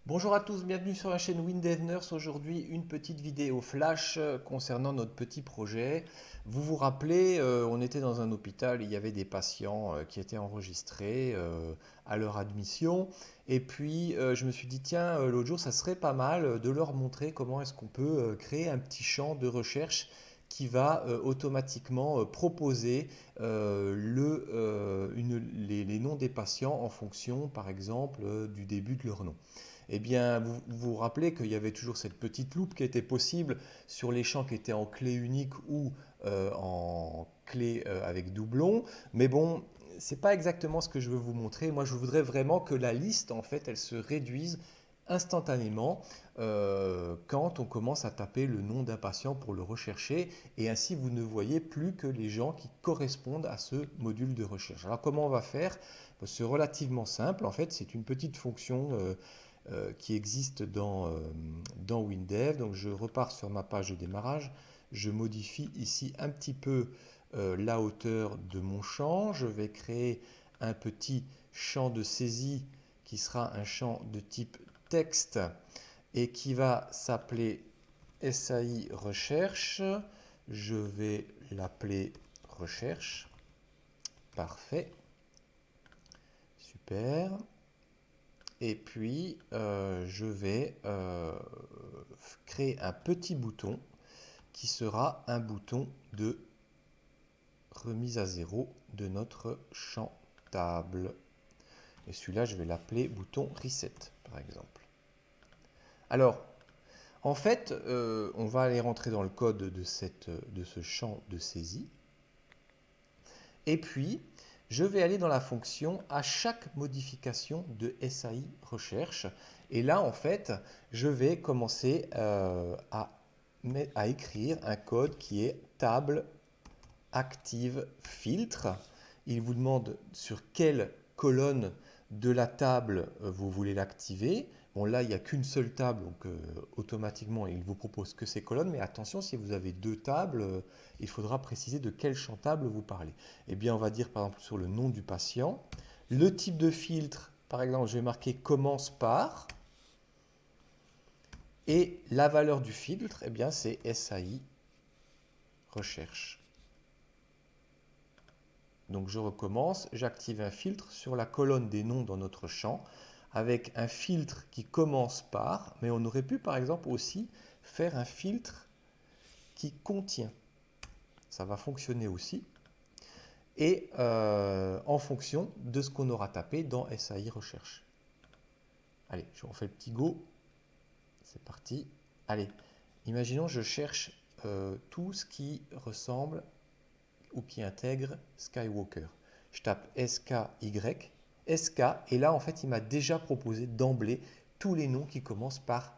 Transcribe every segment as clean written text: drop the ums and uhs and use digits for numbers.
Bonjour à tous, bienvenue sur la chaîne WinDev Nurse. Aujourd'hui, une petite vidéo flash concernant notre petit projet. Vous vous rappelez, on était dans un hôpital, il y avait des patients qui étaient enregistrés à leur admission. Et puis, je me suis dit, tiens, l'autre jour, ça serait pas mal de leur montrer comment est-ce qu'on peut créer un petit champ de recherche qui va automatiquement proposer les noms des patients en fonction, par exemple, du début de leur nom. Eh bien, vous vous rappelez qu'il y avait toujours cette petite loupe qui était possible sur les champs qui étaient en clé unique ou en clé avec doublon. Mais bon, c'est pas exactement ce que je veux vous montrer. Moi, je voudrais vraiment que la liste, en fait, elle se réduise instantanément quand on commence à taper le nom d'un patient pour le rechercher. Et ainsi, vous ne voyez plus que les gens qui correspondent à ce module de recherche. Alors, comment on va faire? C'est relativement simple. En fait, c'est une petite fonction qui existe dans WinDev. Donc je repars sur ma page de démarrage. Je modifie ici un petit peu la hauteur de mon champ. Je vais créer un petit champ de saisie qui sera un champ de type texte et qui va s'appeler SAI recherche. Je vais l'appeler recherche. Parfait. Super. Et puis, je vais créer un petit bouton qui sera un bouton de remise à zéro de notre champ table. Et celui-là, je vais l'appeler bouton reset, par exemple. Alors, en fait, on va aller rentrer dans le code de ce champ de saisie. Et puis, je vais aller dans la fonction à chaque modification de SAI recherche. Et là, en fait, je vais commencer à écrire un code qui est table active filtre. Il vous demande sur quelle colonne de la table vous voulez l'activer. Bon, là, il n'y a qu'une seule table, donc automatiquement, il vous propose que ces colonnes. Mais attention, si vous avez deux tables, il faudra préciser de quel champ table vous parlez. Eh bien, on va dire par exemple sur le nom du patient. Le type de filtre, par exemple, je vais marquer commence par. Et la valeur du filtre, eh bien, c'est SAI recherche. Donc je recommence, j'active un filtre sur la colonne des noms dans notre champ avec un filtre qui commence par, mais on aurait pu par exemple aussi faire un filtre qui contient. Ça va fonctionner aussi. Et en fonction de ce qu'on aura tapé dans SAI recherche. Allez, on fait le petit go. C'est parti. Allez, imaginons je cherche tout ce qui ressemble ou qui intègre Skywalker. Je tape SKY, SK, et là en fait il m'a déjà proposé d'emblée tous les noms qui commencent par,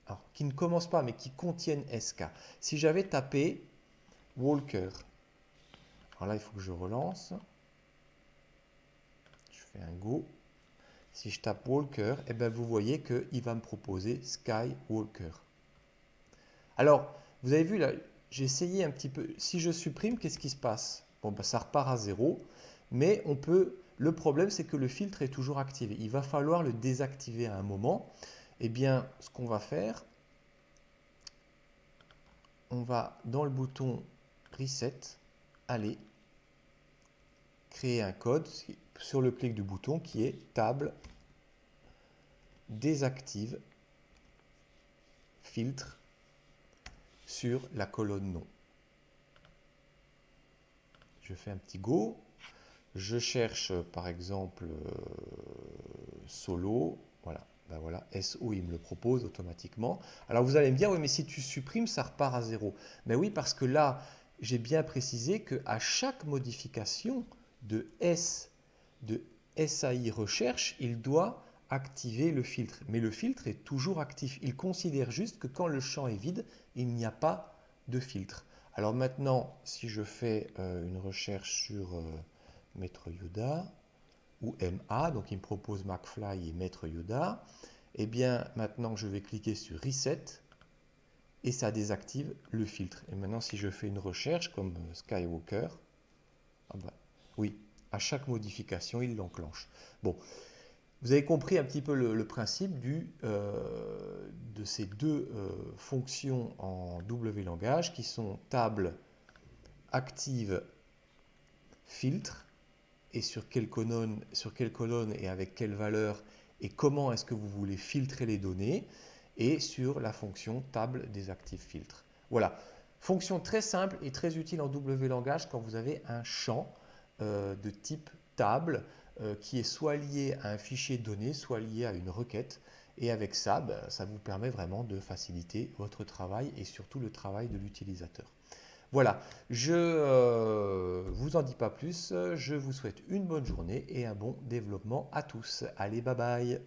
alors qui ne commencent pas mais qui contiennent SK. Si j'avais tapé Walker, alors là il faut que je relance, je fais un go. Si je tape Walker, et ben vous voyez qu'il va me proposer Skywalker. Alors, vous avez vu là, j'ai essayé un petit peu. Si je supprime, qu'est-ce qui se passe? Bon, ben, ça repart à zéro, mais on peut. Le problème, c'est que le filtre est toujours activé. Il va falloir le désactiver à un moment. Eh bien, ce qu'on va faire, on va dans le bouton Reset, aller créer un code sur le clic du bouton qui est table désactive filtre sur la colonne nom. Je fais un petit go. Je cherche par exemple solo. Voilà, ben voilà, SO, il me le propose automatiquement. Alors vous allez me dire, oui, mais si tu supprimes, ça repart à zéro. Mais oui, parce que là, j'ai bien précisé qu'à chaque modification de de SAI recherche, il doit activer le filtre. Mais le filtre est toujours actif. Il considère juste que quand le champ est vide, il n'y a pas de filtre. Alors maintenant, si je fais une recherche sur Maître Yoda ou MA, donc il me propose McFly et Maître Yoda, et bien maintenant je vais cliquer sur Reset et ça désactive le filtre. Et maintenant si je fais une recherche comme Skywalker, ah bah, oui, à chaque modification il l'enclenche. Bon, Vous avez compris un petit peu le principe de ces deux fonctions en W langage qui sont table active filtre et sur quelle colonne et avec quelle valeur et comment est-ce que vous voulez filtrer les données et sur la fonction table des actifs filtres. Voilà, fonction très simple et très utile en W langage quand vous avez un champ de type table qui est soit lié à un fichier de données, soit lié à une requête. Et avec ça, ben, ça vous permet vraiment de faciliter votre travail et surtout le travail de l'utilisateur. Voilà, je vous en dis pas plus, je vous souhaite une bonne journée et un bon développement à tous. Allez, bye bye.